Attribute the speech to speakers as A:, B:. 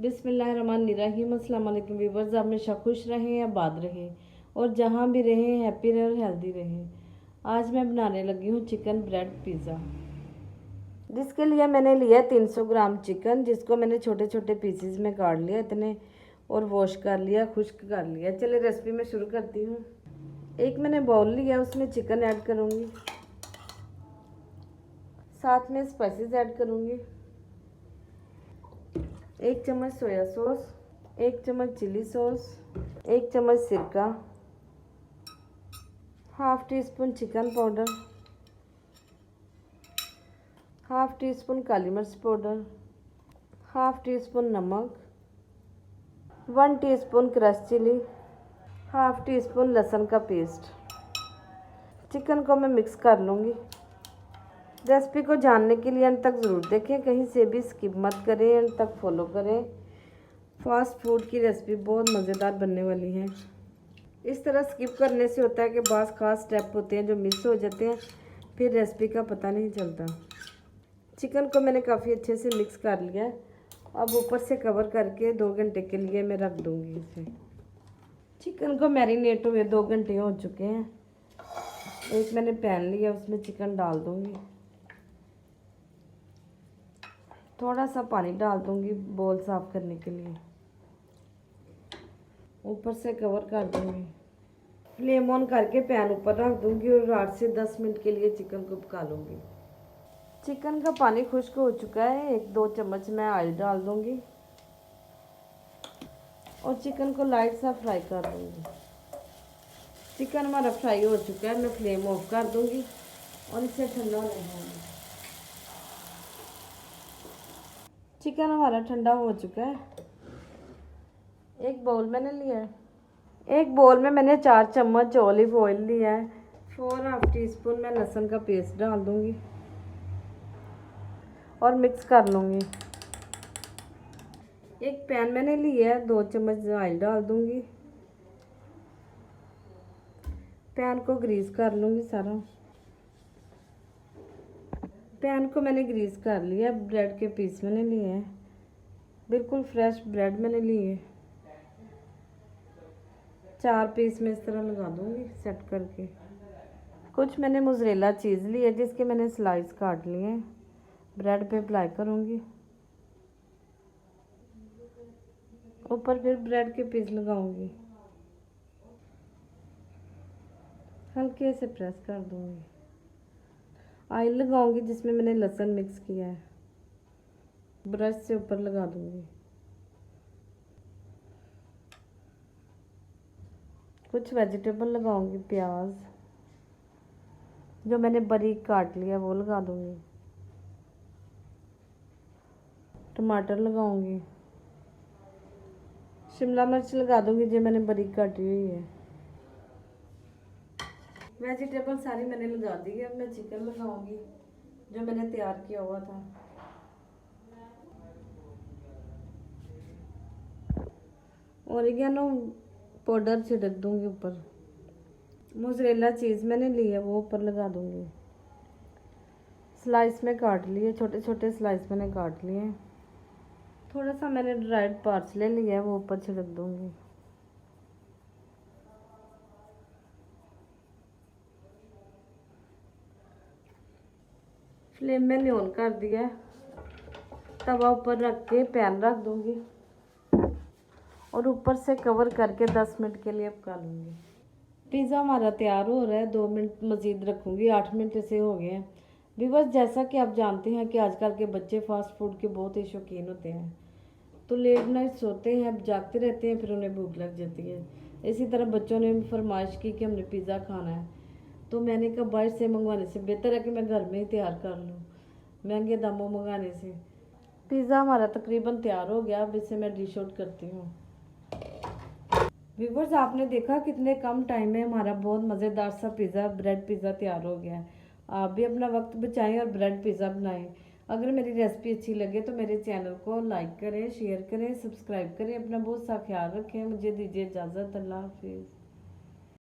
A: बिस्मिल्लाहिर्रहमानिर्रहीम। अस्सलाम वालेकुम व्यूअर्स, आप हमेशा खुश रहें, आबाद रहें और जहाँ भी रहें हैप्पी रहें और हेल्दी रहें। आज मैं बनाने लगी हूँ चिकन ब्रेड पिज़्ज़ा, जिसके लिए मैंने लिया 300 ग्राम चिकन, जिसको मैंने छोटे छोटे पीसेस में काट लिया इतने, और वॉश कर लिया, खुश्क कर लिया। चलिए रेसिपी में शुरू करती हूँ। एक मैंने बाउल लिया, उसमें चिकन ऐड करूँगी, साथ में स्पाइसेस ऐड करूँगी। 1 चम्मच सोया सॉस, 1 चम्मच चिली सॉस, 1 चम्मच सिरका, half teaspoon chicken powder, half teaspoon काली मिर्च पाउडर, हाफ टी स्पून नमक, 1 teaspoon crush chilli, half teaspoon लहसुन का पेस्ट। चिकन को मैं मिक्स कर लूँगी। रेसिपी को जानने के लिए अंत तक ज़रूर देखें, कहीं से भी स्किप मत करें, अंत तक फॉलो करें। फास्ट फूड की रेसिपी बहुत मज़ेदार बनने वाली है। इस तरह स्किप करने से होता है कि बास खास स्टेप होते हैं जो मिस हो जाते हैं, फिर रेसिपी का पता नहीं चलता। चिकन को मैंने काफ़ी अच्छे से मिक्स कर लिया है। अब ऊपर से कवर करके 2 घंटे के लिए मैं रख दूँगी इसे। चिकन को मैरिनेट हुए 2 घंटे हो चुके हैं। एक मैंने पैन लिया, उसमें चिकन डाल दूँगी, थोड़ा सा पानी डाल दूँगी बोल साफ़ करने के लिए, ऊपर से कवर कर दूँगी। फ्लेम ऑन करके पैन ऊपर रख दूँगी और 8 से 10 मिनट के लिए चिकन को पका लूँगी। चिकन का पानी खुश्क हो चुका है। 1-2 चम्मच मैं ऑयल डाल दूँगी और चिकन को लाइट सा फ्राई कर दूँगी। चिकन हमारा फ्राई हो चुका है, मैं फ्लेम ऑफ कर दूँगी और इसे ठंडा होने दूँगी। चिकन हमारा ठंडा हो चुका है। एक बाउल मैंने लिया है, एक बाउल में मैंने 4 चम्मच ऑलिव ऑयल लिया है। 4 टी स्पून मैं लहसुन का पेस्ट डाल दूँगी और मिक्स कर लूँगी। एक पैन मैंने लिया है, 2 चम्मच ऑयल डाल दूँगी। पैन को ग्रीस कर लूँगी सारा। पैन को मैंने ग्रीस कर लिया। ब्रेड के पीस मैंने लिए हैं, बिल्कुल फ्रेश ब्रेड मैंने लिए 4 पीस में इस तरह लगा दूँगी सेट करके। कुछ मैंने मोज़रेला चीज़ ली है, जिसके मैंने स्लाइस काट लिए हैं, ब्रेड पे अप्लाई करूँगी। ऊपर फिर ब्रेड के पीस लगाऊंगी, हल्के से प्रेस कर दूँगी। ऑयल लगाऊंगी जिसमें मैंने लहसुन मिक्स किया है, ब्रश से ऊपर लगा दूँगी। कुछ वेजिटेबल लगाऊंगी, प्याज जो मैंने बारीक काट लिया वो लगा दूँगी, टमाटर लगाऊंगी, शिमला मिर्च लगा दूँगी जो मैंने बारीक काटी हुई है। वेजिटेबल सारी मैंने लगा दी है। अब मैं चिकन लगाऊंगी जो मैंने तैयार किया हुआ था। ऑरिगेनो पाउडर छिड़क दूँगी ऊपर। मोज़रेला चीज़ मैंने ली है वो ऊपर लगा दूँगी। स्लाइस में काट लिए, छोटे छोटे स्लाइस मैंने काट लिए। थोड़ा सा मैंने ड्राइड पार्सले लिया है वो ऊपर छिड़क दूँगी। फ्लेम मैंने ऑन कर दिया है। तवा ऊपर रख के पैन रख दूँगी और ऊपर से कवर करके 10 मिनट के लिए पका लूँगी। पिज़्ज़ा हमारा तैयार हो रहा है। 2 मिनट मज़ीद रखूँगी, 8 मिनट ऐसे हो गए हैं। व्यूअर्स, जैसा कि आप जानते हैं कि आजकल के बच्चे फ़ास्ट फूड के बहुत ही शौकीन होते हैं, तो लेट नाइट सोते हैं, जागते रहते हैं, फिर उन्हें भूख लग जाती है। इसी तरह बच्चों ने फरमाइश की कि हमने पिज़्ज़ा खाना है, तो मैंने कहा बाहर से मंगवाने से बेहतर है कि मैं घर में ही तैयार कर लूँ, महंगे दामों मंगाने से। पिज़्ज़ा हमारा तकरीबन तैयार हो गया। अब इसे मैं डिश आउट करती हूँ। व्यूवर्स, आपने देखा कितने कम टाइम में हमारा बहुत मज़ेदार सा पिज़्ज़ा, ब्रेड पिज़्ज़ा तैयार हो गया है। आप भी अपना वक्त बचाएं और ब्रेड पिज़्ज़ा बनाएं। अगर मेरी रेसिपी अच्छी लगे तो मेरे चैनल को लाइक करें, शेयर करें, सब्सक्राइब करें। अपना बहुत सा ख्याल रखें। मुझे दीजिए इजाज़त। अल्लाह हाफिज़।